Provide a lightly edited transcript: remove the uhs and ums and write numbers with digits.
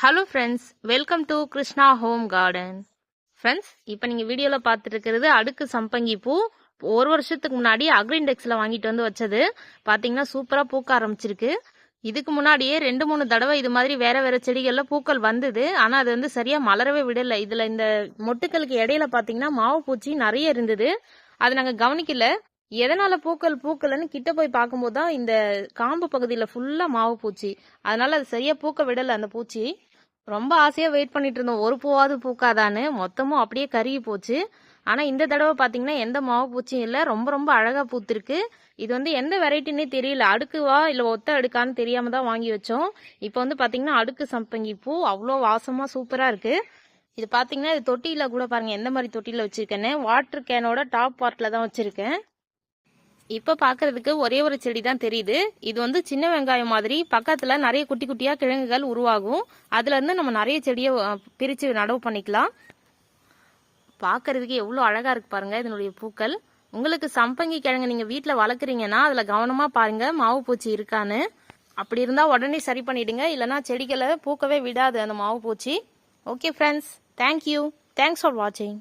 Hello friends, welcome to Krishna home garden. Friends, இப்போ நீங்கள் வீடியோவில் பார்த்துட்டு இருக்கிறது அடுக்கு சம்பங்கி பூ. ஒரு வருஷத்துக்கு முன்னாடி அக்ரிண்டெக்ஸில் வாங்கிட்டு வந்து வச்சது. பார்த்தீங்கன்னா சூப்பராக பூக்க ஆரம்பிச்சிருக்கு. இதுக்கு முன்னாடியே 2-3 தடவை இது மாதிரி வேற வேற செடிகளில் பூக்கள் வந்தது. ஆனால் அது வந்து சரியாக மலரவே விடலை. இதில் இந்த மொட்டுக்களுக்கு இடையில பார்த்தீங்கன்னா மாவு பூச்சி நிறைய இருந்தது. அது நாங்கள் கவனிக்கல. எதனால பூக்கலன்னு கிட்ட போய் பார்க்கும்போது தான் இந்த காம்பு பகுதியில் ஃபுல்லாக மாவு பூச்சி. அதனால அது சரியா பூக்க விடலை. அந்த பூச்சி ரொம்ப ஆசையா வெயிட் பண்ணிட்டு இருந்தோம், ஒரு பூவாவது பூக்காதான்னு. மொத்தமும் அப்படியே கருகி போச்சு. ஆனா இந்த தடவை பாத்தீங்கன்னா எந்த மாவு பூச்சியும் இல்லை, ரொம்ப ரொம்ப அழகா பூத்திருக்கு. இது வந்து எந்த வெரைட்டின்னே தெரியல, அடுக்குவா இல்ல ஒத்த அடுக்கான்னு தெரியாம தான் வாங்கி வச்சோம். இப்போ வந்து பாத்தீங்கன்னா அடுக்கு சம்பங்கி பூ அவ்வளோ வாசமா சூப்பரா இருக்கு. இது பாத்தீங்கன்னா இது தொட்டியில கூட பாருங்க எந்த மாதிரி தொட்டியில வச்சிருக்கேன்னு. வாட்டர் கேனோட டாப் பார்ட்ல தான் வச்சிருக்கேன். இப்ப பாக்குறதுக்கு ஒரே ஒரு செடி தான் தெரியுது. இது வந்து சின்ன வெங்காயம் மாதிரி பக்கத்துல நிறைய குட்டி குட்டியா கிழங்குகள் உருவாகும். அதுல இருந்து நம்ம நிறைய செடியை பிரிச்சு நடவு பண்ணிக்கலாம். பாக்குறதுக்கு எவ்வளவு அழகா இருக்கு பாருங்க இதனுடைய பூக்கள். உங்களுக்கு சம்பங்கி கிழங்கு நீங்க வீட்டுல வளர்க்குறீங்கன்னா அதுல கவனமா பாருங்க மாவு பூச்சி இருக்கான்னு. அப்படி இருந்தா உடனே சரி பண்ணிடுங்க, இல்லைன்னா செடிகளை பூக்கவே விடாது அந்த மாவு பூச்சி. Okay friends, thank you. Thanks for வாட்சிங்.